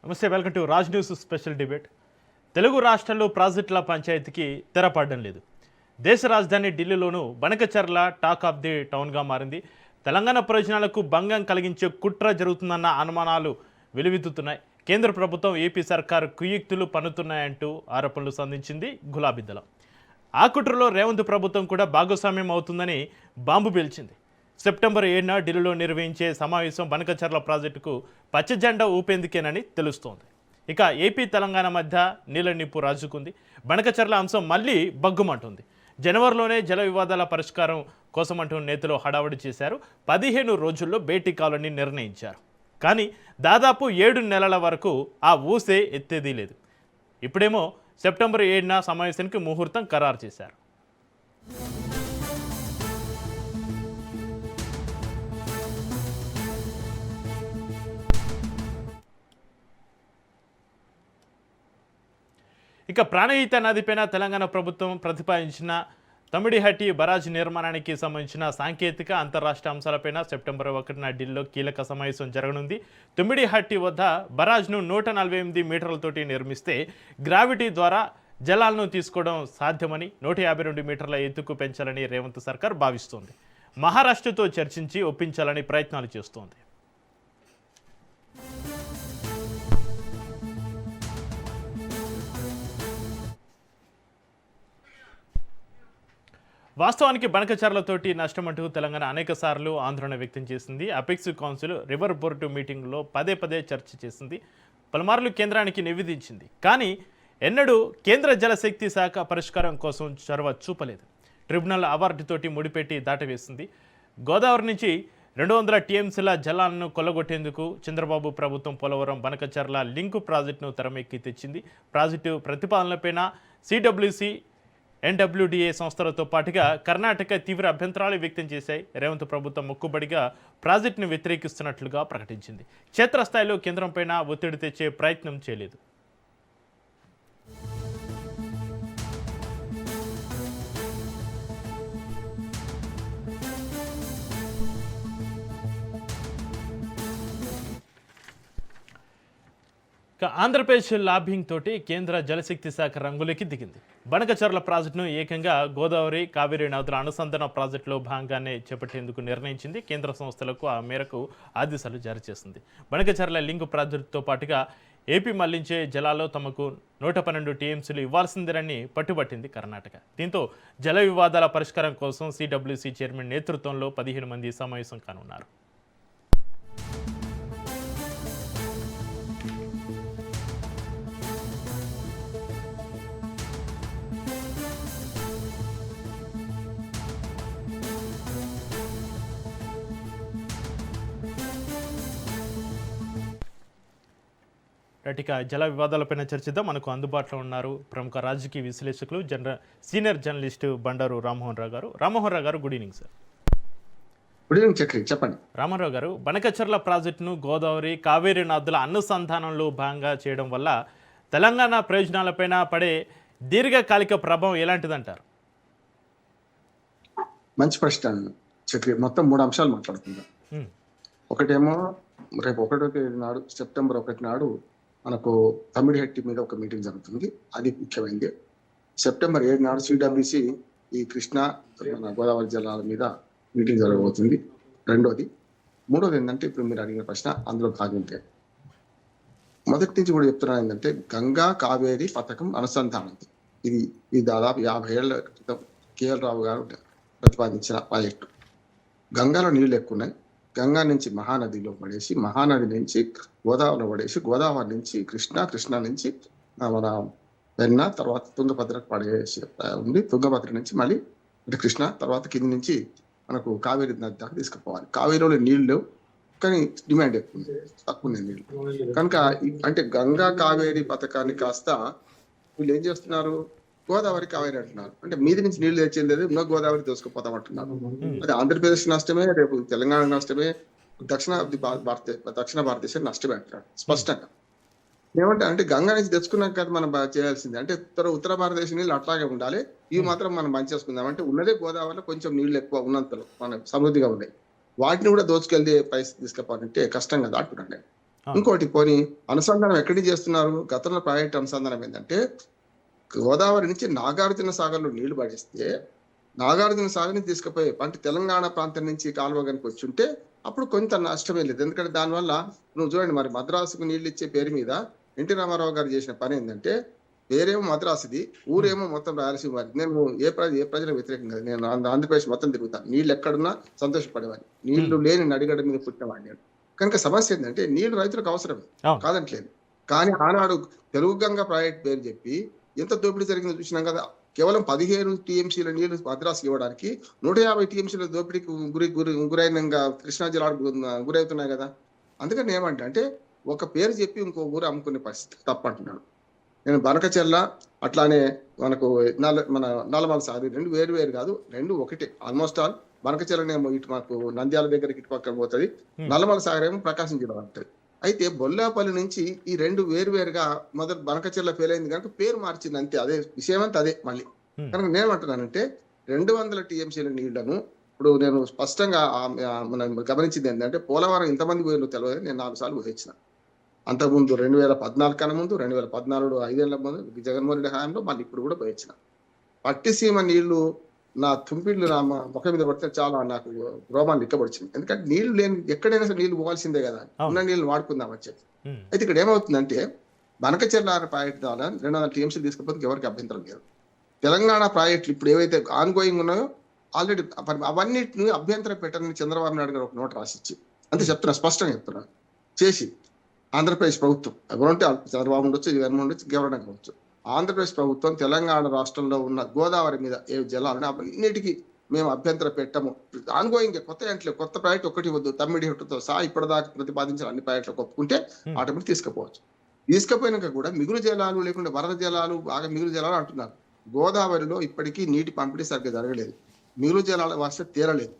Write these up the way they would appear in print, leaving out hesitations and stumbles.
నమస్తే, welcome to Raj news special debate. Telugu రాష్ట్రాల్లో ప్రాజెక్టుల పంచాయతీకి తెరపడడం లేదు. దేశ రాజధాని ఢిల్లీలోనూ బనకచర్ల టాక్ ఆఫ్ ది టౌన్గా మారింది. తెలంగాణ ప్రయోజనాలకు భంగం కలిగించే కుట్ర జరుగుతుందన్న అనుమానాలు వెలువెత్తుతున్నాయి. కేంద్ర ప్రభుత్వం ఏపీ సర్కారు కుయుక్తులు పన్నుతున్నాయంటూ ఆరోపణలు సంధించింది గులాబీ దళం. ఆ కుట్రలో రేవంత్ ప్రభుత్వం కూడా భాగస్వామ్యం అవుతుందని బాంబు పేల్చింది. సెప్టెంబర్ 7న ఢిల్లీలో నిర్వహించే సమావేశం బనకచర్ల ప్రాజెక్టుకు పచ్చజెండా ఊపేందుకేనని తెలుస్తోంది. ఇక ఏపీ తెలంగాణ మధ్య నీళ్ళ నిప్పు రాజుకుంది. బనకచర్ల అంశం మళ్ళీ బగ్గుమంటుంది. జనవరిలోనే జల వివాదాల పరిష్కారం కోసమంటూ నేతలు హడావుడి చేశారు. 15 రోజుల్లో భేటీ కావాలని నిర్ణయించారు. కానీ దాదాపు 7 నెలల వరకు ఆ ఊసే ఎత్తేదీ లేదు. ఇప్పుడేమో సెప్టెంబర్ 7న సమావేశానికి ముహూర్తం ఖరారు చేశారు. ఇక ప్రాణహిత నదిపైన తెలంగాణ ప్రభుత్వం ప్రతిపాదించిన తమిడిహట్టి బరాజ్ నిర్మాణానికి సంబంధించిన సాంకేతిక అంతర్రాష్ట్ర అంశాలపైన సెప్టెంబర్ 1న ఢిల్లీలో కీలక సమావేశం జరగనుంది. తమిడిహట్టి వద్ద బరాజ్ను 148 మీటర్లతోటి నిర్మిస్తే గ్రావిటీ ద్వారా జలాలను తీసుకోవడం సాధ్యమని 152 మీటర్ల ఎత్తుకు పెంచాలని రేవంత్ సర్కార్ భావిస్తోంది. మహారాష్ట్రతో చర్చించి ఒప్పించాలని ప్రయత్నాలు చేస్తోంది. వాస్తవానికి బనకచర్లతోటి నష్టమంటూ తెలంగాణ అనేక సార్లు ఆందోళన వ్యక్తం చేసింది. అపెక్స్ కౌన్సిల్ రివర్ బోర్డు మీటింగ్లో పదే చర్చ చేసింది. పలుమార్లు కేంద్రానికి నివేదించింది. కానీ ఎన్నడూ కేంద్ర జలశక్తి శాఖ పరిష్కారం కోసం చొరవ చూపలేదు. ట్రిబ్యునల్ అవార్డుతోటి ముడిపెట్టి దాటవేసింది. గోదావరి నుంచి 200 టీఎంసీల జలాలను కొల్లగొట్టేందుకు చంద్రబాబు ప్రభుత్వం పోలవరం బనకచర్ల లింకు ప్రాజెక్టును తెరమెక్కి తెచ్చింది. ప్రాజెక్టు ప్రతిపాదనలపైన సిడబ్ల్యూసి ఎన్డబ్ల్యూడిఏ సంస్థలతో పాటుగా కర్ణాటక తీవ్ర అభ్యంతరాలు వ్యక్తం చేశాయి. రేవంత్ ప్రభుత్వం మొక్కుబడిగా ప్రాజెక్టును వ్యతిరేకిస్తున్నట్లుగా ప్రకటించింది. క్షేత్రస్థాయిలో కేంద్రంపైన ఒత్తిడి తెచ్చే ప్రయత్నం చేయలేదు. ఆంధ్రప్రదేశ్ లాబింగ్ తోటి కేంద్ర జలశక్తి శాఖ రంగులకి దిగింది. బనకచర్ల ప్రాజెక్టును ఏకంగా గోదావరి కావేరీ నదుల అనుసంధాన ప్రాజెక్టులో భాగంగానే చేపట్టేందుకు నిర్ణయించింది. కేంద్ర సంస్థలకు ఆ మేరకు ఆదేశాలు జారీ చేసింది. బనకచర్ల లింక్ ప్రాజెక్టుతో పాటుగా ఏపీ మళ్లించే జలాల్లో తమకు 112 టీఎంసీలు ఇవ్వాల్సిందేనని పట్టుబట్టింది కర్ణాటక. దీంతో జల వివాదాల పరిష్కారం కోసం సిడబ్ల్యూసి చైర్మన్ నేతృత్వంలో 15 మంది సమావేశం కానున్నారు. ఇక జల వివాదాలపైన చర్చిద్దాం. మనకు అందుబాటులో ఉన్నారు ప్రముఖ రాజకీయ విశ్లేషకులు సీనియర్ జర్నలిస్టు బండారు రామ్మోహన్ రావు గారు. రామ్మోహన్ రావు గారు, good evening sir. Good evening Chakri, చెప్పండి. రామారావు గారు, బనకచర్ల ప్రాజెక్టును గోదావరి కావేరీ నదుల అనుసంధానంలో భాగంగా చేయడం వల్ల తెలంగాణ ప్రయోజనాలపైన పడే దీర్ఘకాలిక ప్రభావం ఎలాంటిదంటారు? మంచి ప్రశ్న చక్రి. మొత్తం 3 అంశాలు మాట్లాడుకుందాం. ఒకటేమో రేపు 1 నాడు, సెప్టెంబర్ 1 నాడు మనకు తమిడిహట్టి మీద ఒక మీటింగ్ జరుగుతుంది. అది ముఖ్యమైనది. సెప్టెంబర్ 7 నాడు సిడబ్ల్యూసి ఈ కృష్ణా మన గోదావరి జలాల మీద మీటింగ్ జరగబోతుంది. రెండోది. మూడోది ఏంటంటే ఇప్పుడు మీరు అడిగిన ప్రశ్న అందులో కాదంటే మొదటి నుంచి కూడా చెప్తున్నా ఏంటంటే గంగా కావేరీ పథకం అనుసంధానం. ఇది దాదాపు 50 ఏళ్ల క్రితం కేఎల్ రావు గారు ప్రతిపాదించిన ప్రాజెక్టు. గంగాలో నీళ్లు ఎక్కువ ఉన్నాయి. గంగా నుంచి మహానదిలో పడేసి, మహానది నుంచి గోదావరిలో పడేసి, గోదావరి నుంచి కృష్ణా నుంచి మన పెన్నా, తర్వాత తుంగభద్రకు పడేసి ఉంది. తుంగభద్ర నుంచి మళ్ళీ అంటే కృష్ణ, తర్వాత కింది నుంచి మనకు కావేరీ నది దాకా తీసుకుపోవాలి. కావేరీలో నీళ్ళు లేవు, కానీ డిమాండ్ ఎక్కువ ఉంది, తక్కువ ఉన్నాయి నీళ్ళు కనుక. అంటే గంగా కావేరీ పథకాన్ని కాస్త వీళ్ళు ఏం చేస్తున్నారు, గోదావరి కావేరీ అంటున్నారు. అంటే మీది నుంచి నీళ్లు తెచ్చేది ఉన్న గోదావరి దోసుకుపోతామంటున్నారు. అది ఆంధ్రప్రదేశ్ నష్టమే, రేపు తెలంగాణ నష్టమే, దక్షిణ భారతదేశం నష్టమే అంటున్నాడు స్పష్టంగా. ఏమంటే అంటే గంగా నుంచి తెచ్చుకున్నాక కదా మనం చేయాల్సింది. అంటే ఉత్తర భారతదేశం నీళ్ళు అట్లాగే ఉండాలి, ఇవి మాత్రం మనం పనిచేసుకుందాం. అంటే ఉన్నదే గోదావరిలో కొంచెం నీళ్లు ఎక్కువ ఉన్నంతలో మనం సమృద్ధిగా ఉన్నాయి, వాటిని కూడా దోచుకెళ్తే పరిస్థితి తీసుకుపోవాలంటే కష్టం కదా అంటున్నాను. ఇంకోటి పోనీ అనుసంధానం ఎక్కడికి చేస్తున్నారు? గతంలో ప్రాజెక్ట్ అనుసంధానం ఏంటంటే గోదావరి నుంచి నాగార్జున సాగర్ లో నీళ్లు పడిస్తే నాగార్జున సాగర్ని తీసుకుపోయి అంటే తెలంగాణ ప్రాంతం నుంచి కాలువ కనుక వచ్చి ఉంటే అప్పుడు కొంత నష్టమే లేదు. ఎందుకంటే దానివల్ల నువ్వు చూడండి, మరి మద్రాసుకు నీళ్లు ఇచ్చే పేరు మీద ఎన్టీ రామారావు గారు చేసిన పని ఏంటంటే పేరేమో మద్రాసుది, ఊరేమో మొత్తం రాయలసీమ వారి. నేను ఏ ప్రజలకు వ్యతిరేకం కాదు, నేను ఆంధ్రప్రదేశ్ మొత్తం తిరుగుతాను. నీళ్ళు ఎక్కడున్నా సంతోషపడేవాడిని, నీళ్లు లేని నడిగడ్డ మీద పుట్టినవాడిని నేను. కనుక సమస్య ఏంటంటే నీళ్లు రైతులకు అవసరమే, కాదంటలేదు. కానీ ఆనాడు తెలుగు గంగ ప్రాజెక్ట్ పేరు చెప్పి ఎంత దోపిడీ జరిగిందో చూసినాం కదా. కేవలం 15 టీఎంసీల నీళ్లు మద్రాసు ఇవ్వడానికి 150 టీఎంసీల దోపిడీకి గురైన కృష్ణా జిల్లాకు గురవుతున్నాయి కదా. అందుకని ఏమంటే అంటే ఒక పేరు చెప్పి ఇంకో ఊరు అమ్ముకునే పరిస్థితి తప్పంటున్నాడు నేను. బనకచెర్ల అట్లానే మనకు మన నల్లమల సాగర్ రెండు వేరు వేరు కాదు, రెండు ఒకటే ఆల్మోస్ట్ ఆల్. బనకచెర్లనేమో ఇటు మాకు నంద్యాల దగ్గరికి ఇటు పక్కన పోతుంది, నల్లమల సాగర్ ఏమో ప్రకాశం జిల్లా ఉంటుంది. అయితే బొల్లాపల్లి నుంచి ఈ రెండు వేరువేరుగా మొదటి బనకచెర్ల ఫెయిల్ అయింది కనుక పేరు మార్చింది అంతే, అదే విషయం అంతా అదే మళ్ళీ. కనుక నేనేమంటున్నానంటే 200 టీఎంసీల నీళ్లను ఇప్పుడు నేను స్పష్టంగా మనం గమనించింది ఏంటంటే పోలవరం ఇంతమంది పోయిన తెలియదు. నేను 4 సార్లు పోయించిన, అంతకుముందు 2014 కన్నా ముందు, 2014 5 ఏళ్ల ముందు జగన్మోహన్ రెడ్డి హయాంలో, మళ్ళీ ఇప్పుడు కూడా పోయించిన. పట్టిసీమ నీళ్లు నా తుంపిళ్ళు నా ముఖం మీద పడితే చాలా నాకు రోమాలు ఇక్కబడిచింది. ఎందుకంటే నీళ్లు లేని ఎక్కడైనా సరే నీళ్లు పోవాల్సిందే కదా, ఉన్న నీళ్లు వాడుకుందాం వచ్చేది. అయితే ఇక్కడ ఏమవుతుందంటే బనకచెర్ల ప్రాజెక్టు ద్వారా 200 టీఎంసీలు తీసుకుపోతే ఎవరికి అభ్యంతరం లేదు. తెలంగాణ ప్రాజెక్టులు ఇప్పుడు ఏవైతే ఆన్ గోయింగ్ ఉన్నాయో ఆల్రెడీ అవన్నిటిని అభ్యంతరం పెట్టని చంద్రబాబు నాయుడు గారు ఒక నోట్ రాసిచ్చి అంతే చెప్తున్నా, స్పష్టంగా చెప్తున్నా చేసి ఆంధ్రప్రదేశ్ ప్రభుత్వం ఎవరంటే చంద్రబాబు ఉండొచ్చు, జగన్మోహన్ ఉండొచ్చు, ఎవరైనా కావచ్చు, ఆంధ్రప్రదేశ్ ప్రభుత్వం తెలంగాణ రాష్ట్రంలో ఉన్న గోదావరి మీద ఏ జలాలని అవన్నిటికీ మేము అభ్యంతరం పెట్టము. ఆన్గోయింగ్ కొత్త ఏంటలే, కొత్త ప్రాజెక్ట్ ఒకటి వద్దు, తమ్మిడి హెట్టుతో సహా ఇప్పటిదాకా ప్రతిపాదించిన అన్ని ప్రాజెక్టులకు ఒప్పుకుంటే ఆటోమేటిక్ తీసుకుపోవచ్చు. తీసుకుపోయినాక కూడా మిగులు జలాలు లేకుంటే వరద జలాలు బాగా మిగులు జలాలు అంటున్నారు. గోదావరిలో ఇప్పటికీ నీటి పంపిణీ సరిగ్గా జరగలేదు, మిగులు జలాల వస్తే తీరలేదు.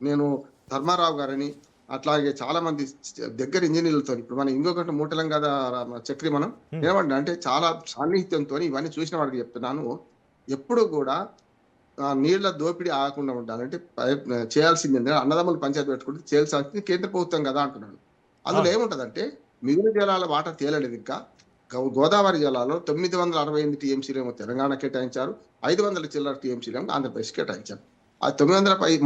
నేను ధర్మారావు గారని అట్లాగే చాలా మంది దగ్గర ఇంజనీర్లతో, ఇప్పుడు మనం ఇంకొకటి మూటలం కదా చక్రి, మనం ఏమంటే అంటే చాలా సాన్నిహిత్యంతో ఇవన్నీ చూసిన వాడికి చెప్తున్నాను. ఎప్పుడు కూడా నీళ్ల దోపిడీ ఆగకుండా ఉండాలంటే చేయాల్సింది ఏంటంటే అన్నదమ్ములు పంచాయతీ పెట్టుకుంటే చేయాల్సింది కేంద్ర ప్రభుత్వం కదా అంటున్నాను. అందులో ఏముంటదంటే మిగులు జలాల వాటా తేలలేదు ఇంకా. గోదావరి జలాల్లో 968 టీఎంసీలు ఏమో తెలంగాణ కేటాయించారు, 500 చిల్లర టీఎంసీలు ఏమో ఆంధ్రప్రదేశ్ కేటాయించారు. ఆ 900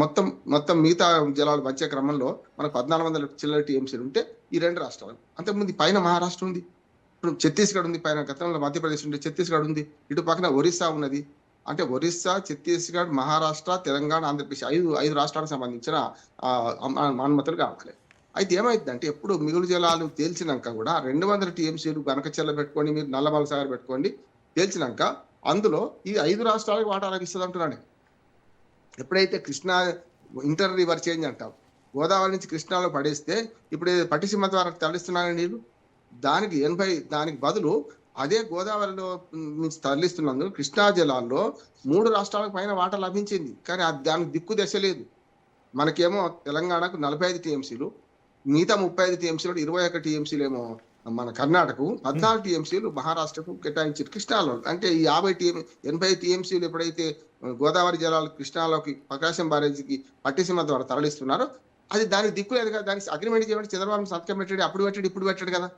మొత్తం మిగతా జలాలు వచ్చే క్రమంలో మనకు 1400 చిల్లర టీఎంసీలు ఉంటే ఈ రెండు రాష్ట్రాలు. అంతకుముందు పైన మహారాష్ట్ర ఉంది, ఇప్పుడు ఛత్తీస్గఢ్ ఉంది, పైన గతంలో మధ్యప్రదేశ్ ఉంది, ఛత్తీస్గఢ్ ఉంది, ఇటు పక్కన ఒరిస్సా ఉన్నది. అంటే ఒరిస్సా, ఛత్తీస్గఢ్, మహారాష్ట్ర, తెలంగాణ, ఆంధ్రప్రదేశ్ ఐదు రాష్ట్రాలకు సంబంధించిన అనుమతులు కావాలి. అయితే ఏమైందంటే ఎప్పుడు మిగులు జలాలు తేల్చినాక కూడా 200 టీఎంసీలు బనకచెర్ల పెట్టుకోండి, మీరు నల్లమల సాగర్ పెట్టుకోండి, తేల్చినాక అందులో ఈ 5 రాష్ట్రాలకు వాటా లభిస్తుంది అంటున్నాను. ఎప్పుడైతే కృష్ణా ఇంటర్ రివర్ చేంజ్ అంటాం, గోదావరి నుంచి కృష్ణాలో పడేస్తే ఇప్పుడు పట్టిసీమ ద్వారా తరలిస్తున్నారని నీళ్ళు, దానికి బదులు అదే గోదావరిలో నుంచి తరలిస్తున్నందుకు కృష్ణా జలాల్లో 3 రాష్ట్రాలకు పైన వాటా లభించింది. కానీ దానికి దిక్కు దశ లేదు. మనకేమో తెలంగాణకు 45 టీఎంసీలు, మిగతా 35 టీఎంసీలు 21 టీఎంసీలు ఏమో మన కర్ణాటకకు, 14 టీఎంసీలు మహారాష్ట్రకు కేటాయించారు కృష్ణాలో. అంటే ఈ 80 టీఎంసీలు ఎప్పుడైతే గోదావరి జలాలు కృష్ణాలోకి ప్రకాశం బ్యారేజీకి పట్టిసీమ ద్వారా తరలిస్తున్నారో అది దానికి దిక్కు లేదు కదా. దానికి అగ్రిమెంట్ చేయడానికి చంద్రబాబు సంతకం పెట్టాడు, అప్పుడు పెట్టాడు, ఇప్పుడు పెట్టాడు కదా.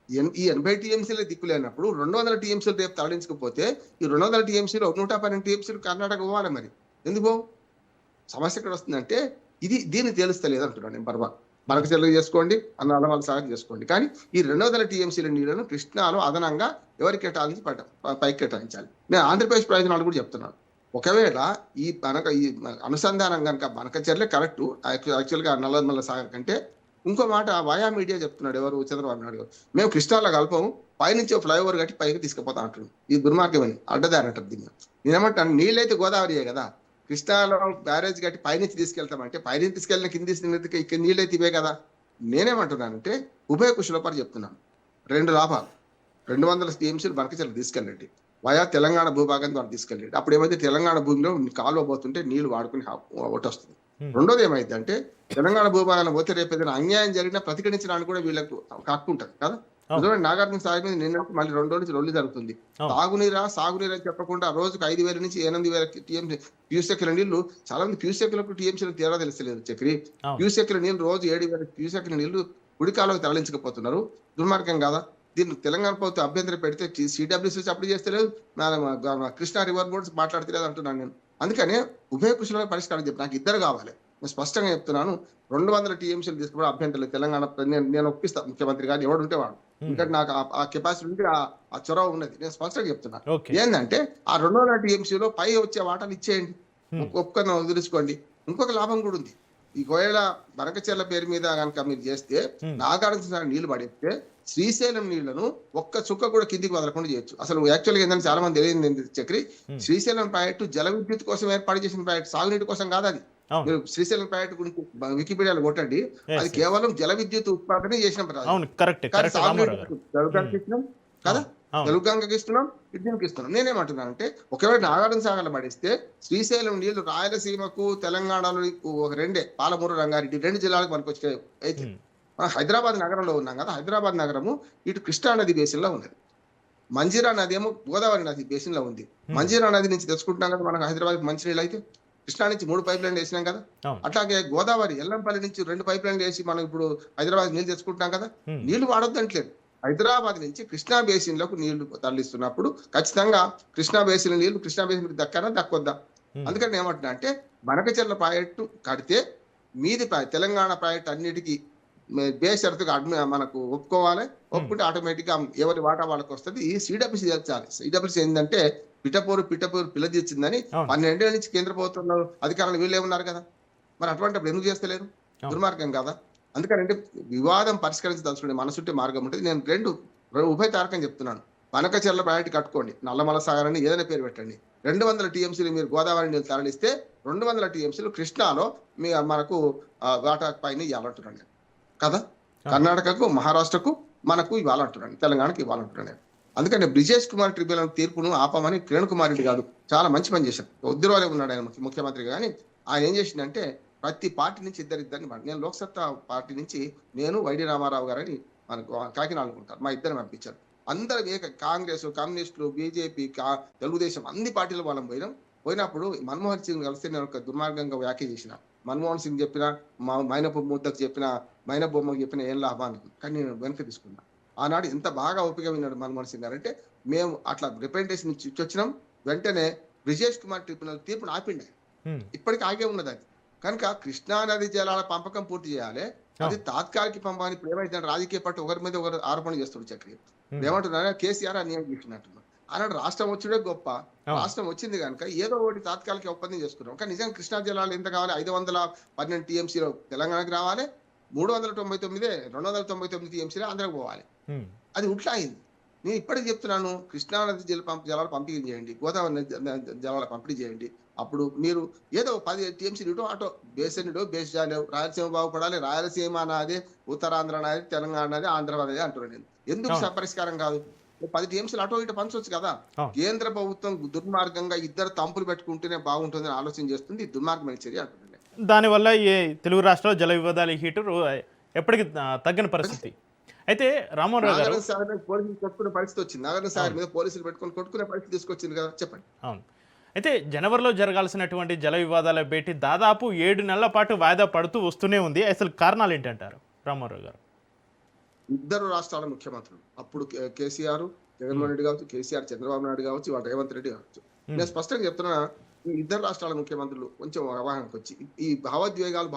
ఈ 80 టీఎంసీలు దిక్కు లేనప్పుడు 200 టీఎంసీలు రేపు తరలించకపోతే ఈ 200 టీఎంసీలు 112 టీఎంసీలు కర్ణాటక పోవాలి. మరి ఎందుకు సమస్య ఎక్కడ వస్తుందంటే దీన్ని తేలుస్తలేదు అంటున్నాను నేను. బనకచెర్ల చేసుకోండి, నల్లమల సాగర్ చేసుకోండి, కానీ ఈ 200 టీఎంసీల నీళ్లను కృష్ణాలో అదనంగా ఎవరికి కేటాయించి పైకి కేటాయించాలి. నేను ఆంధ్రప్రదేశ్ ప్రయోజనాలు కూడా చెప్తున్నాను. ఒకవేళ ఈ అనుసంధానం కనుక బనకచెర్లే కరెక్ట్ యాక్చువల్గా నల్లమల సాగర్ కంటే, ఇంకో మాట వాయా మీడియా చెప్తున్నాడు ఎవరు, చంద్రబాబు నాయుడు గారు, మేము కృష్ణాలో కలపము, పైనుంచి ఫ్లైఓవర్ కట్టి పైకి తీసుకుపోతా అంటున్నాడు. ఈ దుర్మార్గమని అడ్డదారి అంటారు దీన్ని. నేనేమంటాను, నీళ్ళైతే గోదావరియే కదా, కృష్ణాలో బ్యారేజ్ కట్టి పైనుంచి తీసుకెళ్తామంటే పైనుంచి తీసుకెళ్ళిన కింద నీళ్ళైతే ఇవే కదా. నేనేమంటున్నానంటే ఉభయ కుశలపరి చెప్తున్నాను, 2 లాభాలు. 200 టీఎంసీలు బనకచెర్ల తీసుకెళ్ళండి, వయా తెలంగాణ భూభాగం ద్వారా తీసుకెళ్ళండి. అప్పుడు ఏమైతే తెలంగాణ భూమిలో కాలువ పోతుంటే నీళ్లు వాడుకుని ఒకటి వస్తుంది. రెండోది ఏమైంది అంటే తెలంగాణ భూభాగాన్ని పోతే రేపు ఏదైనా అన్యాయం జరిగినా ప్రతిఘటించడానికి కూడా వీళ్ళకు హక్కు ఉంటుంది కదా. నాగార్జున సాగర్ మీద నిన్న మళ్ళీ 2 రోజుల నుంచి రొల్లి జరుగుతుంది. సాగునీరా అని చెప్పకుండా రోజుకు 5,000 నుంచి 8,000 టీఎంసీ క్యూసెక్ల నీళ్లు, చాలా మంది క్యూసెక్లకు టీఎంసీలకు తేడా తెలుస్తలేదు చక్రి. క్యూసెక్ల నీళ్లు రోజు 7,000 క్యూసెక్ల నీళ్లు ఉడికాలకు తరలించకపోతున్నారు. దుర్మార్గం కాదా? దీన్ని తెలంగాణ ప్రభుత్వం అభ్యంతరం పెడితే సిడబ్ల్యూసీ అప్లై చేస్తలేదు, కృష్ణా రివర్ బోర్డ్స్ మాట్లాడతలేదు అంటున్నాను నేను. అందుకనే ఉభయ కుశల పరిష్కారం చెప్పి నాకు ఇద్దరు కావాలి. నేను స్పష్టంగా చెప్తున్నాను. 200 టీఎంసీలు తీసుకోవడం అభ్యంతరం లేదు. తెలంగాణ నేను ఒప్పిస్తా ముఖ్యమంత్రి గారిని, ఎవడు ఉంటే వాడు. ఎందుకంటే నాకు ఆ కెపాసిటీ ఉంది, ఆ చొరవ ఉన్నది. నేను స్పష్టంగా చెప్తున్నాను. ఏంటంటే ఆ 200 టీఎంసీలో పై వచ్చే వాటాలు ఇచ్చేయండి, ఒప్పుకొని వదిలించుకోండి. ఇంకొక లాభం కూడా ఉంది. ఈ గోయల బనకచెర్ల పేరు మీద కనుక మీరు చేస్తే, నాగార్జున నీళ్లు పడితే శ్రీశైలం నీళ్లను ఒక్క చుక్క కూడా కిందికి వదలకుండా చేయొచ్చు. అసలు యాక్చువల్గా ఏంటంటే చాలా మంది తెలియదు చక్రి, శ్రీశైలం ప్రాజెక్టు జల విద్యుత్ కోసం ఏర్పాటు చేసిన ప్రాజెక్టు, సాగునీటి కోసం కాదు అది. మీరు శ్రీశైలం ప్రాజెక్టు గురించి వికీపీడియాలో కొట్టండి, అది కేవలం జల విద్యుత్ ఉత్పాదన చేసిన కదా. తెలుగంగకి ఇస్తున్నాం, ఇద్దరికి ఇస్తున్నాం. నేనేమంటున్నానంటే ఒకవేళ నాగార్జున సాగర్లో పడిస్తే శ్రీశైలం నీళ్లు రాయలసీమకు తెలంగాణలో ఒక రెండే, పాలమూరు రంగారెడ్డి 2 జిల్లాలకు మనకు వచ్చే అయితే మనం హైదరాబాద్ నగరంలో ఉన్నాం కదా. హైదరాబాద్ నగరము ఇటు కృష్ణా నది బేసిన్ లో ఉన్నది, మంజీరా నది ఏమో గోదావరి నది బేసిన్ లో ఉంది. మంజీరా నది నుంచి తెచ్చుకుంటున్నాం కదా మనకు హైదరాబాద్ మంచినీళ్ళు. అయితే కృష్ణా నుంచి 3 పైప్ లైన్లు వేసినాం కదా. అట్లాగే గోదావరి ఎల్లంపల్లి నుంచి 2 పైప్ లైన్లు వేసి మనం ఇప్పుడు హైదరాబాద్ నీళ్ళు తెచ్చుకుంటున్నాం కదా. నీళ్లు వాడొద్దంటలేదు. హైదరాబాద్ నుంచి కృష్ణా బేసిన్ లకు నీళ్లు తరలిస్తున్నప్పుడు ఖచ్చితంగా కృష్ణా బేసిన్ నీళ్లు కృష్ణా బేసిన్ దక్కనా దక్కొద్దా? అందుకని ఏమంటున్నా అంటే బనకచెర్ల ప్రాజెక్టు కడితే మీది తెలంగాణ ప్రాజెక్టు అన్నిటికీ బేషరతుగా మనకు ఒప్పుకోవాలి. ఒప్పుకుంటే ఆటోమేటిక్ గా ఎవరి వాటా వాళ్ళకి వస్తుంది. ఈ సిడబ్ల్యూసీ తెచ్చాలి. సిడబ్ల్యూసీ ఏంటంటే పిఠపూరు పిల్లది ఇచ్చిందని 12 ఏళ్ళ నుంచి కేంద్ర ప్రభుత్వంలో అధికారులు వీళ్ళే ఉన్నారు కదా. మరి అటువంటిప్పుడు ఎందుకు చేస్తలేరు? దుర్మార్గం కదా. అందుకనంటే వివాదం పరిష్కరించదలుచుకునే మనసుంటే మార్గం ఉంటుంది. నేను రెండు ఉభయ తారకం చెప్తున్నాను. బనకచెర్ల ప్రాజెక్టు కట్టుకోండి, నల్లమల సాగర్ అని ఏదైనా పేరు పెట్టండి. 200 టీఎంసీలు మీరు గోదావరి నీళ్ళు తరలిస్తే 200 టీఎంసీలు కృష్ణాలో మనకు వాటా పైన ఇవ్వాలంటున్నాను కదా. కర్ణాటకకు, మహారాష్ట్రకు మనకు ఇవ్వాలంటున్నాను, తెలంగాణకు ఇవ్వాలంటున్నాను. అందుకని బ్రిజేష్ కుమార్ ట్రిబ్యునల్ తీర్పును ఆపమని కిరణ్ కుమార్ రెడ్డి గారు చాలా మంచి పని చేశారు. ఉద్యోగాలే ఉన్నాడు ఆయన ముఖ్యమంత్రి. కానీ ఆయన ఏం చేసిందంటే ప్రతి పార్టీ నుంచి ఇద్దరిని, నేను లోక్సత్తా పార్టీ నుంచి నేను వైడి రామారావు గారని మనకు కాకినాడ అనుకుంటారు, మా ఇద్దరిని పంపించారు. అందరూ కాంగ్రెస్, కమ్యూనిస్టులు, బీజేపీ, తెలుగుదేశం అన్ని పార్టీలు వాళ్ళం పోయినప్పుడు మన్మోహన్ సింగ్ కలిస్తే నేను ఒక దుర్మార్గంగా వ్యాఖ్య చేసిన. మన్మోహన్ సింగ్ చెప్పిన, మైనపు ముద్దకు చెప్పిన, మైనబొమ్మకు చెప్పిన ఏం లాభానికి, కానీ నేను వెనక్కి తీసుకున్నా. ఆనాడు ఎంత బాగా ఓపిక విన్నాడు మన్మోహన్ సింగ్ గారు అంటే, మేము అట్లా రిప్రజెంటేషన్ ఇచ్చి వచ్చినాం. వెంటనే బ్రిజేష్ కుమార్ ట్రిబ్యునల్ తీర్పును ఆపిండి. ఇప్పటికీ ఆగే ఉన్నది అది. కనుక కృష్ణా నది జలాల పంపకం పూర్తి చేయాలి. అది తాత్కాలిక పంపని ఏమైతే రాజకీయ పార్టీ ఒకరి మీద ఒకరు ఆరోపణ చేస్తున్నారు. చక్రి ఏమంటున్నా, కేసీఆర్ అన్యాయం చేసినట్టున్నారు. ఆనాడు రాష్ట్రం వచ్చుడే గొప్ప, రాష్ట్రం వచ్చింది కనుక ఏదో ఒకటి తాత్కాలిక ఒప్పందం చేసుకున్నాం. కానీ నిజంగా కృష్ణా జలాలు ఎంత కావాలి? 512 టీఎంసీలో తెలంగాణకు రావాలి, 299 టీఎంసీలో ఆంధ్రకు పోవాలి. అది ఉట్లా అయింది. నేను ఇప్పటికి చెప్తున్నాను, కృష్ణా నది జలాలు పంపిణీ చేయండి, గోదావరి నది జలాల పంపిణీ చేయండి. అప్పుడు మీరు ఏదో 10 టీఎంసీలు ఇటో అటో బేసనిడో బేస్ జాలేవు, రాయలసీమ బాగుపడాలి, రాయలసీమ నాది, ఉత్తరాంధ్ర నాది, తెలంగాణ నాది, ఆంధ్రప్రదేశ్ అంటున్నాను నేను. ఎందుకు పరిష్కారం కాదు? 10 టీఎంసీలు అటో ఇటు పంచవచ్చు కదా. కేంద్ర ప్రభుత్వం దుర్మార్గంగా ఇద్దరు తంపులు పెట్టుకుంటేనే బాగుంటుందని ఆలోచన చేస్తుంది. దుర్మార్గమైన చర్య అంటున్నాను. దానివల్ల ఈ తెలుగు రాష్ట్రాల్లో జల వివాదాల హీటు ఎప్పటికీ తగ్గని పరిస్థితి. అయితే రామారావు గారు, పోలీసులు కొట్టుకునే పరిస్థితి వచ్చింది. నాగార్జున సాగర్ మీద పోలీసులు పెట్టుకొని కొట్టుకునే పరిస్థితి తీసుకొచ్చింది కదా. చెప్పండి. అవును. అయితే జనవరిలో జరగాల్సినటువంటి జల వివాదాల భేటీ దాదాపు 7 నెలల పాటు వాయిదా పడుతూ వస్తూనే ఉంది. అసలు కారణాలు ఏంటంటారు రామారావు గారు? ఇద్దరు రాష్ట్రాల ముఖ్యమంత్రులు, అప్పుడు కేసీఆర్ జగన్మోహన్ రెడ్డి కావచ్చు, కేసీఆర్ చంద్రబాబు నాయుడు కావచ్చు, ఇవాళ రేవంత్ రెడ్డి కావచ్చు. నేను స్పష్టంగా చెప్తున్నా, ఈ ఇద్దరు రాష్ట్రాల ముఖ్యమంత్రులు కొంచెం అవగాహనకు వచ్చి ఈ భావోద్వేగాలు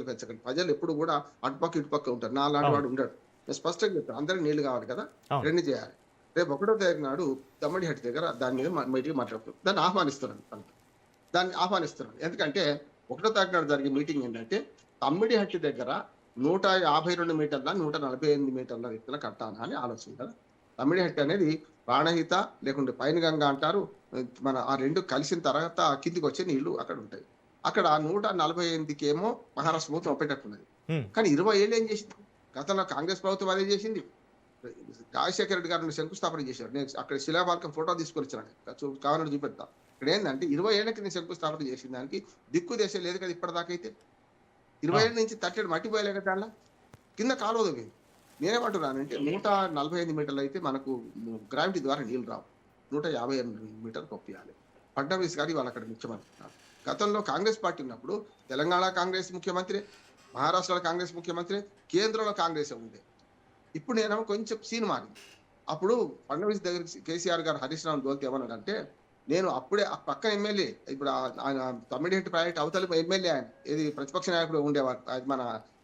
పెంచకండి. ప్రజలు ఎప్పుడు కూడా అటుపక్క ఇటుపక్క ఉంటారు. నా లాంటి వాడు ఉండడు. నేను స్పష్టంగా చెప్తాను, అందరికి నీళ్లు కావాలి కదా, రెండు చేయాలి. రేపు 1వ తారీఖు నాడు తమ్మడిహట్టి దగ్గర దాని మీద మీటింగ్ మాట్లాడుతున్నాను. దాన్ని ఆహ్వానిస్తున్నాను. ఎందుకంటే 1వ తారీఖు నాడు జరిగే మీటింగ్ ఏంటంటే, తమ్మిడిహట్టి దగ్గర 152 మీటర్ల 148 మీటర్ల ఎత్తున కట్టాలా అని ఆలోచన కదా. తమ్మిడిహట్టి అనేది ప్రాణహిత లేకుంటే పైన గంగా అంటారు. మన ఆ రెండు కలిసిన తర్వాత కిందికి వచ్చే నీళ్లు అక్కడ ఉంటాయి. అక్కడ 148కేమో మహారాష్ట్ర ప్రభుత్వం ఒప్పేటట్టున్నది. కానీ 20 ఏళ్ళు ఏం చేసింది? గతంలో కాంగ్రెస్ ప్రభుత్వం అదే చేసింది. రాజశేఖర రెడ్డి గారిని శంకుస్థాపన చేశారు. నేను అక్కడ శిలాబాలకం ఫోటో తీసుకొని వచ్చాను, కావాలని చూపెడతా. ఇక్కడ ఏంటంటే 20 ఏళ్ళకి నేను శంకుస్థాపన చేసిన దానికి దిక్కు దేశం లేదు కదా ఇప్పటిదాకా. అయితే 20 ఏళ్ళ నుంచి తట్టేడు మట్టిపోయలే కదా, దానిలో కింద కాలువదు. నేనేమంటున్నానంటే 145 మీటర్లు అయితే మనకు గ్రావిటీ ద్వారా నీళ్ళు రావు. 158 మీటర్లు పంపించాలి. ఫడ్నవీస్ గారు వాళ్ళు అక్కడ ముఖ్యమంత్రి. గతంలో కాంగ్రెస్ పార్టీ ఉన్నప్పుడు తెలంగాణ కాంగ్రెస్ ముఖ్యమంత్రి, మహారాష్ట్రలో కాంగ్రెస్ ముఖ్యమంత్రి, కేంద్రంలో కాంగ్రెస్ ఉండే. ఇప్పుడు నేనేమో కొంచెం సీన్ మారింది. అప్పుడు ఫడ్నవీస్ దగ్గరికి కేసీఆర్ గారు హరీష్ రావు దోలితే ఏమన్నాడంటే, నేను అప్పుడే ఆ పక్కన ఎమ్మెల్యే ఇప్పుడు ఆయన తమ్మిడిహెట్టి ప్రాజెక్ట్ అవతల ఎమ్మెల్యే ఆయన ఏది ప్రతిపక్ష నాయకుడు ఉండేవాడు అది మన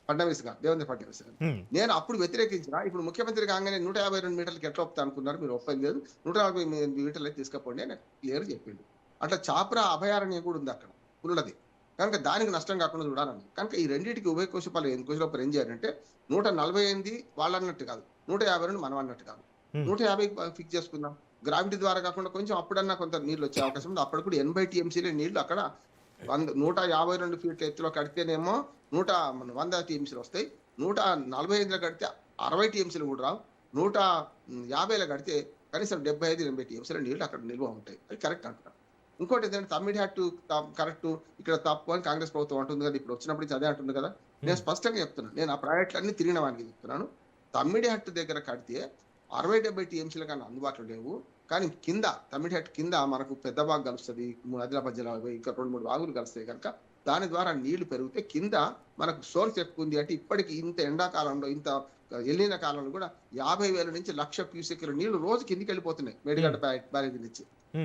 ఫడ్నవీస్ గారు, దేవేంద్ర ఫడ్నవీస్ గారు. నేను అప్పుడు వ్యతిరేకించిన. ఇప్పుడు ముఖ్యమంత్రి కాగానే 152 మీటర్లకి ఎట్లా ఒప్పుతా అనుకున్నారు, మీరు ఒప్పలేదు, 140 మీటర్లు అయితే తీసుకపోండి అని క్లియర్ చెప్పిండు. అట్లా చాప్రా అభయారణ్యం కూడా ఉంది అక్కడ పుల్లది, కనుక దానికి నష్టం కాకుండా చూడాలని. కనుక ఈ రెండింటికి ఉభయ కోశపాలు ఏం చేయాలంటే 148 వాళ్ళు అన్నట్టు కాదు, 152 మనం అన్నట్టు కాదు, 150 ఫిక్స్ చేసుకుందాం. గ్రావిటీ ద్వారా కాకుండా కొంచెం అప్పుడన్నా కొంత నీళ్ళు వచ్చే అవకాశం ఉంది. అప్పుడు కూడా 80 టీఎంసీలే నీళ్లు అక్కడ 152 ఫీట్ల ఎత్తులో కడితేనేమో 100 టీఎంసీలు వస్తాయి. 145లో కడితే 60 టీఎంసీలు కూడా రావు. 150లో కడితే కనీసం 75-80 టీఎంసీల నీళ్లు అక్కడ నిల్వ ఉంటాయి. అది కరెక్ట్ అంటున్నారు. ఇంకోటి ఏంటంటే తమ్మిడిహట్టు కరెక్ట్, ఇక్కడ తప్పు అని కాంగ్రెస్ ప్రభుత్వం అంటుంది కదా, ఇప్పుడు వచ్చినప్పుడు అదే అంటుంది కదా. నేను స్పష్టంగా చెప్తున్నాను, నేను ఆ ప్రాజెక్టులన్నీ తిరిగిన వానికి చెప్తున్నాను. తమ్మిడిహట్టు దగ్గర కడితే 60-70 టీఎంసీల కన్నా అందుబాటులో లేవు. కానీ కింద తమ్మిడిహట్టు కింద మనకు పెద్ద బాగు కలుస్తుంది, ఆదిలాబాద్ జిల్లా ఇంకా 2-3 వాగులు కలుస్తాయి కనుక దాని ద్వారా నీళ్లు పెరిగితే కింద మనకు సోర్స్ ఎక్కువ ఉంది. అంటే ఇప్పటికి ఇంత ఎండాకాలంలో ఇంత వెళ్ళిన కాలంలో కూడా 50,000 నుంచి 1,00,000 క్యూసెక్ల నీళ్లు రోజు కిందికి వెళ్ళిపోతున్నాయి మేడిగడ్డ బ్యారేజీ నుంచి.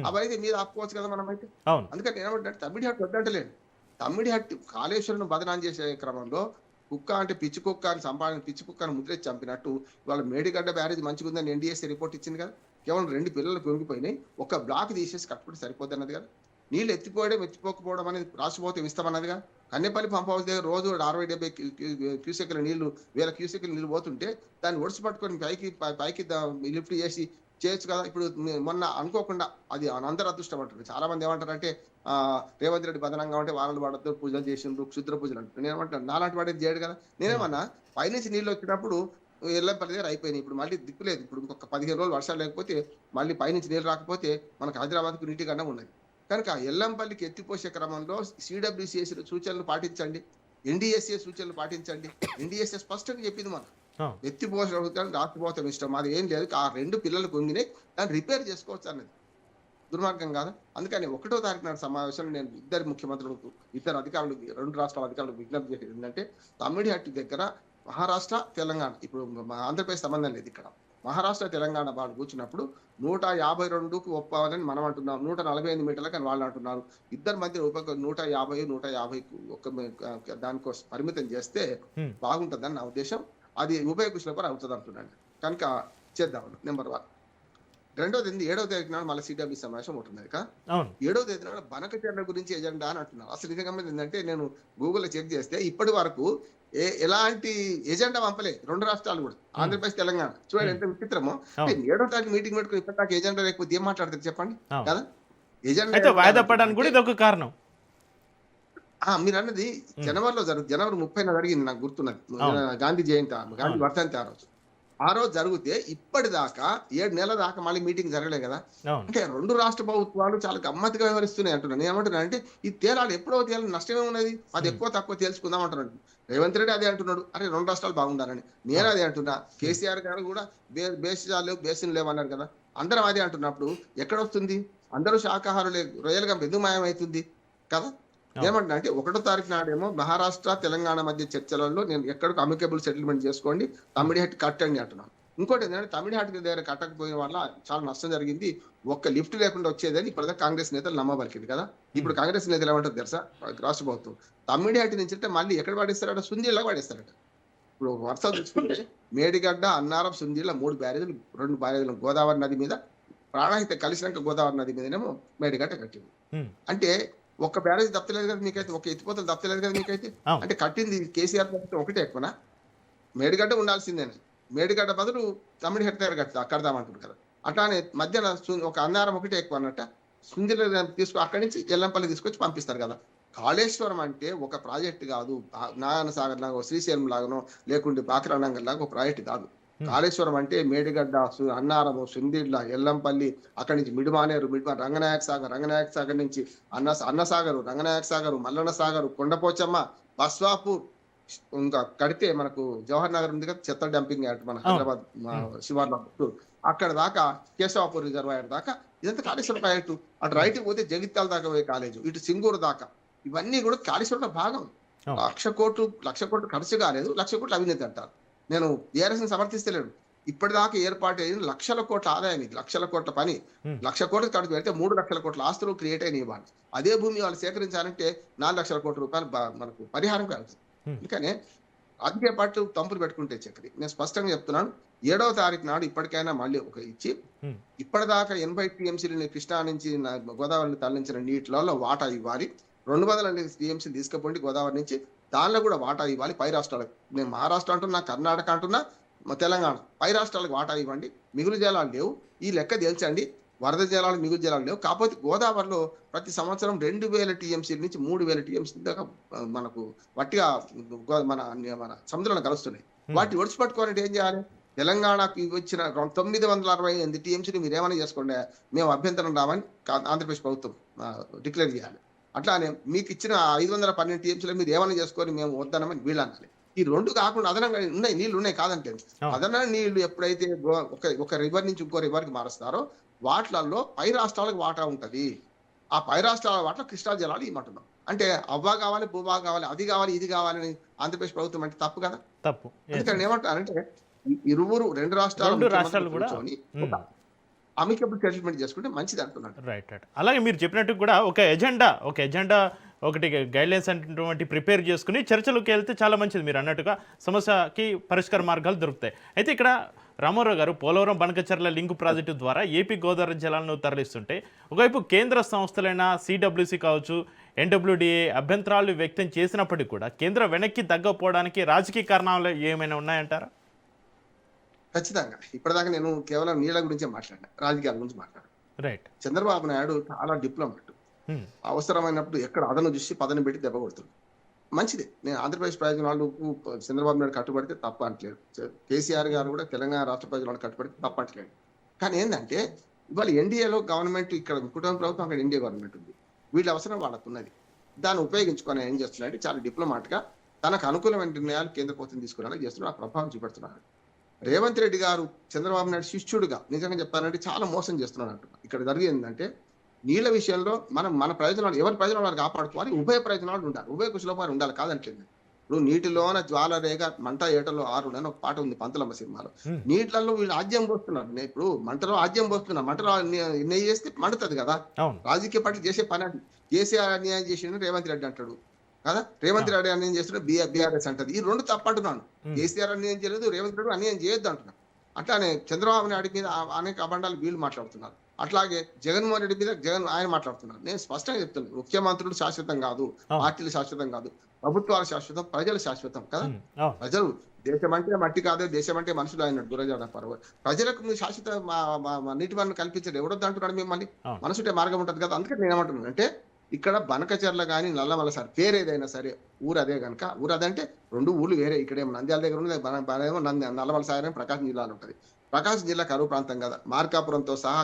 అవైతే మీద ఆపుకోవచ్చు కదా మనం అయితే. అందుకని ఏమంటే తమ్మిడిహట్టు వద్దంటలేను. తమ్మిడిహట్టు కాళేశ్వరం బదనాం చేసే క్రమంలో కుక్క అంటే పిచ్చి కుక్క అని పిచ్చి కుక్కను ముద్రేసి చంపినట్టు వాళ్ళ మేడిగడ్డ బ్యారేజ్ మంచిగా ఉందని ఎన్డీఎస్సీ రిపోర్ట్ ఇచ్చింది కదా. కేవలం 2 పిల్లలు పెరిగిపోయినాయి, ఒక బ్లాక్ తీసేసి కట్టుకుంటే సరిపోద్ది అన్నది కదా. నీళ్ళు ఎత్తిపోవడం అనేది రాష్ట్ర ప్రభుత్వం ఇస్తామన్నదిగా. కన్నెపల్లి పంప్ హౌస్ దగ్గర రోజు 60-70 క్యూసెక్ల నీళ్లు 1000 క్యూసెక్ల నీళ్లు పోతుంటే దాన్ని ఒడిసి పట్టుకొని పైకి లిఫ్ట్ చేసి చేయొచ్చు కదా. ఇప్పుడు మొన్న అనుకోకుండా అది అందరూ అదృష్టం అంటారు. చాలా మంది ఏమంటారంటే రేవంత్ రెడ్డి బదనంగా ఉంటే వారాలు పడద్దు, పూజలు చేసిండ్రు, క్షుద్ర పూజలు అంటారు. నేనేమంటాను, నాలాంటి వాడేది చేయడు కదా. నేనేమన్నా పైనుంచి నీళ్ళు వచ్చినప్పుడు ఎల్లంపల్లి దగ్గర అయిపోయినాయి, ఇప్పుడు మళ్ళీ దిక్కులేదు. ఇప్పుడు ఇంకొక 15 రోజులు వర్షాలు లేకపోతే మళ్ళీ పైనుంచి నీళ్ళు రాకపోతే మనకు హైదరాబాద్కు నీటికన్నా ఉన్నది. కనుక ఎల్లంపల్లికి ఎత్తిపోసే క్రమంలో సిడబ్ల్యూసిఎస్ సూచనలు పాటించండి, ఎన్డీఎస్ఏ సూచనలు పాటించండి. ఎన్డీఎస్ఏ స్పష్టంగా చెప్పింది మనం ఎత్తిపోసడం రాష్ట్ర ప్రభుత్వం ఇష్టం, అది ఏం లేదు. ఆ 2 పిల్లలు కొంగినే దాన్ని రిపేర్ చేసుకోవచ్చు అన్నది దుర్మార్గం కాదు. అందుకని 1వ తారీఖు నాడు సమావేశంలో నేను ఇద్దరు ముఖ్యమంత్రులకు, 2 అధికారులకు, 2 రాష్ట్రాల అధికారులకు విజ్ఞప్తి చేసేది ఏంటంటే తమ్మిడిహట్టు దగ్గర మహారాష్ట్ర తెలంగాణ, ఇప్పుడు ఆంధ్రప్రదేశ్ సంబంధం లేదు ఇక్కడ, మహారాష్ట్ర తెలంగాణ వాళ్ళు కూర్చున్నప్పుడు 152కు ఒప్పాలని మనం అంటున్నాం, 145 మీటర్లకు అని వాళ్ళు అంటున్నారు. ఇద్దరి మధ్య 150 ఒక దానికోసం పరిమితం చేస్తే బాగుంటుందని నా ఉద్దేశం. అది ఉభయ కుశల అవుతుంది అంటున్నాను. కనుక చేద్దాం. నెంబర్ 1. 2వది 7వ తేదీ నాడు మళ్ళీ సిడబ్ల్యూ సమావేశం ఉంటుంది కదా. 7వ తేదీ నాడు బనకచర్ల గురించి ఎజెండా అని అంటున్నారు. అసలు నిజంగా ఏంటంటే నేను గూగుల్లో చెక్ చేస్తే ఇప్పటి వరకు ఎలాంటి ఎజెండా పంపలేదు 2 రాష్ట్రాలు కూడా, ఆంధ్రప్రదేశ్ తెలంగాణ. చూడండి ఎంత విచిత్రమో. 7వ తారీఖు మీటింగ్ పెట్టుకుని ఇప్పటిదాకా ఎజెండా లేకపోతే ఏం మాట్లాడతారు చెప్పండి కదా. ఎజెండా వాయిదా పడడానికి కూడా ఇది ఒక కారణం. మీరు అన్నది జనవరిలో జనవరి 30న జరిగింది, నాకు గుర్తున్నది. గాంధీ జయంతి, గాంధీ వర్ధంతి ఆ రోజు జరిగితే ఇప్పటిదాకా 7 నెలల దాకా మళ్ళీ మీటింగ్ జరగలే కదా. అంటే 2 రాష్ట్ర ప్రభుత్వాలు చాలా గమ్మత్తుగా వ్యవహరిస్తున్నాయి అంటున్నాను. ఏమంటున్నా అంటే ఈ తేలాలు ఎప్పుడో తేలి నష్టమే ఉన్నది, అది ఎక్కువ తక్కువ తెలుసుకుందాం అంటున్నాడు రేవంత్ రెడ్డి. అదే అంటున్నాడు, అరే 2 రాష్ట్రాలు బాగుండాలని. నేను అదే అంటున్నా. కేసీఆర్ గారు కూడా బేసిన్ లేవన్నారు కదా. అందరం అదే అంటున్నప్పుడు ఎక్కడొస్తుంది? అందరూ శాకాహారులే, రొయ్యలుగా ఎందుకు మాయమవుతుంది కదా. ఏమంటున్నా అంటే 1వ తారీఖు నాడేమో మహారాష్ట్ర తెలంగాణ మధ్య చర్చలలో నేను ఎక్కడికి అమికబుల్ సెటిల్మెంట్ చేసుకోండి, తమ్మిడిహట్టు కట్టండి అంటున్నాను. ఇంకోటి ఏంటంటే తమ్మిడిహట్టు దగ్గర కట్టకపోయిన వల్ల చాలా నష్టం జరిగింది, ఒక్క లిఫ్ట్ లేకుండా వచ్చేదని ఇప్పటిదాకా కాంగ్రెస్ నేతలు నమ్మబలికింది కదా. ఇప్పుడు కాంగ్రెస్ నేతలు ఏమంటారు తెలుసా, రాష్ట్ర ప్రభుత్వం తమ్మిడిహట్టు నుంచి అంటే మళ్ళీ ఎక్కడ పడేస్తారట, సుందీళ్ళ పడేస్తారట. ఇప్పుడు వర్షాలు తెచ్చుకుంటే మేడిగడ్డ, అన్నారం, సుందీళ్ళ 3 బ్యారేజీలు, 2 బ్యారేజీలు గోదావరి నది మీద, ప్రాణహిత కలిసినాక గోదావరి నది మీదనేమో మేడిగడ్డ కట్టింది. అంటే ఒక్క బ్యారేజ్ తప్పలేదు కదా మీకైతే, ఒక ఎత్తిపోతలు తప్పలేదు కదా మీకైతే. అంటే కట్టింది కేసీఆర్ ప్రభుత్వం ఒకటే ఎక్కువనా? మేడిగడ్డ ఉండాల్సిందేనే, మేడిగడ్డ బదులు తమ్మిడిహట్టు దగ్గర కడదామంటుంది కదా. అట్లానే మధ్యన ఒక అన్నారం ఒకటే ఎక్కువ అన్నట్ట. సుందిలో అక్కడి నుంచి ఎల్లంపల్లి తీసుకొచ్చి పంపిస్తారు కదా. కాళేశ్వరం అంటే ఒక ప్రాజెక్ట్ కాదు, నారాయణ సాగర్ లాగా, శ్రీశైలం లాగానో లేకుంటే బాక్రానంగర్ లాగా ఒక ప్రాజెక్ట్ కాదు. కాళేశ్వరం అంటే మేడిగడ్డ, అన్నారము, సుందిళ్ళ, ఎల్లంపల్లి, అక్కడి నుంచి మిడిమానేరు, రంగనాయక సాగర్ నుంచి అన్నసాగరు, రంగనాయక సాగరు, మల్లన్న సాగరు, కొండపోచమ్మ, బస్వాపూర్, ఇంకా కడితే మనకు జవహర్ నగర్ ఉంది కదా, చెత్త డంపింగ్ యార్డ్ మన హైదరాబాద్ శివార్ల, అక్కడ దాకా కేశవాపూర్ రిజర్వాయర్ దాకా ఇదంతా కాళేశ్వరం ప్రాజెక్టు. అటు రైట్ పోతే జగిత్యాల దాకా పోయే కాలేజు, ఇటు సింగూరు దాకా, ఇవన్నీ కూడా కాళేశ్వరంలో భాగం. లక్ష కోట్లు ఖర్చు కాలేదు, 1,00,00,000 కోట్లు అవినీతి అంటారు. నేను బీఆర్ఎస్ ని సమర్థిస్తలేడు. ఇప్పటిదాకా ఏర్పాటు అయిన లక్షల కోట్ల ఆదాయం ఇది, లక్షల కోట్ల పని. 1,00,00,000 కోట్లు ఖర్చు పెడితే 3,00,00,000 కోట్ల ఆస్తులు క్రియేట్ అయిన ఇవ్వాలి. అదే భూమి వాళ్ళు సేకరించాలంటే 4,00,000 కోట్ల రూపాయలు మనకు పరిహారం కావాలి. అందుకనే రాజకీయ పార్టీలు తంపులు పెట్టుకుంటే చక్రి. నేను స్పష్టంగా చెప్తున్నాను, 7వ తారీఖు నాడు ఇప్పటికైనా మళ్ళీ ఒక ఇచ్చి, ఇప్పటిదాకా 80 టీఎంసీలని కృష్ణా నుంచి గోదావరిని తరలించిన నీటిలో వాటా ఇవ్వాలి. 200 టీఎంసీలు తీసుకుపోండి గోదావరి నుంచి, దానిలో కూడా వాటా ఇవ్వాలి. పై రాష్ట్రాలకు, నేను మహారాష్ట్ర అంటున్నా, కర్ణాటక అంటున్నా, తెలంగాణ, పై రాష్ట్రాలకు వాటా ఇవ్వండి. మిగులు జలాలు లేవు, ఈ లెక్క తేల్చండి. వరద జలాలు, మిగులు జలాలు లేవు. కాకపోతే గోదావరిలో ప్రతి సంవత్సరం 2,000 టీఎంసీల నుంచి 3,000 టీఎంసీ దాకా మనకు వట్టిగా మన సముద్రంలో కలుస్తున్నాయి. వాటిని ఒడిచిపట్టుకోవాలంటే ఏం చేయాలి? తెలంగాణకు వచ్చిన 968 టీఎంసీలు మీరు ఏమైనా చేసుకోండి, మేము అభ్యంతరం రామని ఆంధ్రప్రదేశ్ ప్రభుత్వం డిక్లేర్ చేయాలి. అట్లానే మీకు ఇచ్చిన 512 టీఎంసీలు మీరు ఏమైనా చేసుకొని మేము వద్దనమని వీళ్ళు అనాలి. ఈ రెండు కాకుండా అదనంగా ఉన్నాయి, నీళ్లు ఉన్నాయి కాదంటే, అదన నీళ్లు ఎప్పుడైతే ఒక రివర్ నుంచి ఇంకో రివర్కి మారుస్తారో వాటిలలో పై రాష్ట్రాలకు వాటా ఉంటది. ఆ పై రాష్ట్రాల వాటిలో కృష్ణా జలాలు ఇవ్వమంటున్నాం. అంటే అవ్వా కావాలి, భూవా కావాలి, అది కావాలి, ఇది కావాలని ఆంధ్రప్రదేశ్ ప్రభుత్వం అంటే తప్పు కదా. తప్పు. అందుకని ఏమంటారంటే రెండు రాష్ట్రాలు కూడా అమికబుల్ సెటిల్మెంట్ చేసుకుంటే మంచిది అంటున్నాడు. రైట్. అలాగే మీరు చెప్పినట్టు కూడా ఒక ఎజెండా ఒకటి గైడ్లైన్స్ అనేటువంటి ప్రిపేర్ చేసుకుని చర్చలకు వెళ్తే చాలా మంచిది. మీరు అన్నట్టుగా సమస్యకి పరిష్కార మార్గాలు దొరుకుతాయి. అయితే ఇక్కడ రామారావు గారు, పోలవరం బనకచర్ల లింక్ ప్రాజెక్టు ద్వారా ఏపీ గోదావరి జలాలను తరలిస్తుంటే ఒకవైపు కేంద్ర సంస్థలైన సిడబ్ల్యూసి కావచ్చు, ఎన్డబ్ల్యూడిఏ అభ్యంతరాలు వ్యక్తం చేసినప్పటికీ కూడా కేంద్రం వెనక్కి తగ్గకపోవడానికి రాజకీయ కారణాలు ఏమైనా ఉన్నాయంటారా? ఖచ్చితంగా. ఇప్పటిదాకా నేను కేవలం నీళ్ల గురించే మాట్లాడినా, రాజకీయాల గురించి మాట్లాడాను. రైట్. చంద్రబాబు నాయుడు చాలా డిప్లొమాట్. అవసరమైనప్పుడు ఎక్కడ అదను చూసి పదను పెట్టి దెబ్బ కొడుతుంది. మంచిదే. నేను ఆంధ్రప్రదేశ్ ప్రయోజనాలకు చంద్రబాబు నాయుడు కట్టుబడితే తప్ప అంటలేదు. కేసీఆర్ గారు కూడా తెలంగాణ రాష్ట్ర ప్రయోజనాలు కట్టుబడితే తప్ప అంటలేదు. కానీ ఏంటంటే ఇవాళ ఎన్డీఏలో గవర్నమెంట్, ఇక్కడ కుటుంబ ప్రభుత్వం, అక్కడ ఎన్డీఏ గవర్నమెంట్ ఉంది. వీళ్ళ అవసరం వాళ్ళకున్నది. దాన్ని ఉపయోగించుకొని ఏం చేస్తున్నారంటే చాలా డిప్లొమాట్ గా తనకు అనుకూలమైన నిర్ణయాలు కేంద్ర ప్రభుత్వం తీసుకురాలని చేస్తున్నారు, ఆ ప్రభావం చూపెడుతున్నారు. రేవంత్ రెడ్డి గారు చంద్రబాబు నాయుడు శిష్యుడిగా నిజంగా చెప్పాలంటే చాలా మోసం చేస్తున్నాడు అంటున్నారు. ఇక్కడ జరిగేందంటే నీళ్ల విషయంలో మన ప్రయోజనాలు, ఎవరి ప్రయోజనాలు కాపాడుకోవాలి, ఉభయ ప్రయోజనాలు ఉండాలి, ఉభయ కుశలోపాలు ఉండాలి. కాదంటలేదు. ఇప్పుడు నీటిలోన జ్వాల రేగ మంట ఏటలో ఆరు అని ఒక పాట ఉంది పంతులమ్మ సినిమాలో. నీటిలలో వీళ్ళు ఆజ్యం పోస్తున్నారు. ఇప్పుడు మంటలో ఆజ్యం పోస్తున్నారు, మంటలో నెయ్యి చేస్తే మండుతుంది కదా. రాజకీయ పార్టీ చేసే పని అది. కేసీఆర్ అన్యాయం చేసిన రేవంత్ రెడ్డి అంటాడు కదా, రేవంత్ రెడ్డి అన్యాయం చేస్తున్న బీఆర్ఎస్ అంటది. ఈ రెండు తప్పంటున్నాను. కేసీఆర్ అన్యాయం చేయలేదు, రేవంత్ రెడ్డి అన్యాయం చేయొద్దు అంటున్నాను. అట్లానే చంద్రబాబు నాయుడు మీద అనేక అబండాలు వీళ్ళు మాట్లాడుతున్నారు. అట్లాగే జగన్మోహన్ రెడ్డి మీద ఆయన మాట్లాడుతున్నారు. నేను స్పష్టంగా చెప్తున్నాను, ముఖ్యమంత్రులు శాశ్వతం కాదు, పార్టీలు శాశ్వతం కాదు, ప్రభుత్వాలు శాశ్వతం, ప్రజలు శాశ్వతం కదా. ప్రజలు, దేశం అంటే మట్టి కాదు, దేశం అంటే మనుషులు అయినట్టు గురజాడ పర్వ. ప్రజలకు మీరు శాశ్వత నీటి వనరులు కల్పించడం ఎవరొద్దు అంటున్నాడు మిమ్మల్ని. మనసుంటే మార్గం ఉంటుంది కదా. అందుకని నేను ఏమంటున్నాను అంటే, ఇక్కడ బనకచెర్ల కానీ నల్లమల సార్ పేరు ఏదైనా సరే ఊరు అదే కనుక, ఊరు అదంటే 2 ఊళ్ళు వేరే. ఇక్కడేమో నంద్యాల దగ్గర ఉంది, నల్లమల సాగర్ ప్రకాశం జిల్లాలో ఉంటుంది. ప్రకాశం జిల్లా కరువు ప్రాంతం కదా, మార్కాపురంతో సహా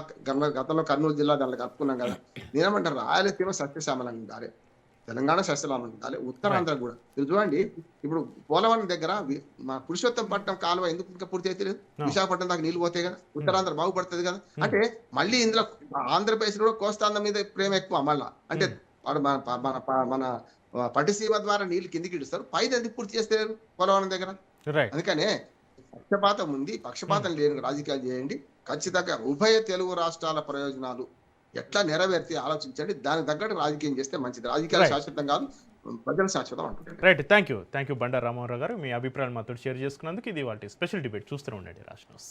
గతంలో కర్నూలు జిల్లా దాంట్లో కలుపుకున్నాం కదా. నేనేమంటారు, రాయలసీమ సస్యశ్యామలంగా ఉండాలి, తెలంగాణ సస్యశ్యామలంగా ఉండాలి, ఉత్తరాంధ్ర కూడా. మీరు చూడండి, ఇప్పుడు పోలవరం దగ్గర మా పురుషోత్తంపట్నం కాలువ ఎందుకు ఇంకా పూర్తి అయితే లేదు? విశాఖపట్నం దాకా నీళ్లు పోతాయి కదా, ఉత్తరాంధ్ర బాగుపడుతుంది కదా. అంటే మళ్ళీ ఇందులో ఆంధ్రప్రదేశ్ కూడా కోస్తాంధ్ర మీద ప్రేమ ఎక్కువ మళ్ళా. అంటే మన పట్టిసీమ ద్వారా నీళ్లు కిందికి ఇడుస్తారు, పైన ఎందుకు పూర్తి చేస్తే పోలవరం దగ్గర? అందుకనే పక్షపాతం ఉంది, పక్షపాతం లేని రాజకీయాలు చేయండి. ఖచ్చితంగా ఉభయ తెలుగు రాష్ట్రాల ప్రయోజనాలు ఎట్లా నెరవేర్తి ఆలోచించండి. దానికి తగ్గట్టు రాజకీయం చేస్తే మంచిది. రాజకీయాలు శాశ్వతం కాదు, ప్రజలు శాశ్వతం అంటున్నారు. Right. Thank you Bandaru Ramarao garu. మీ అభిప్రాయాలు మాతో షేర్ చేసుకున్నందుకు. ఇది వాటి స్పెషల్ డిబేట్. చూస్తూనే ఉండండి రాజ్ న్యూస్.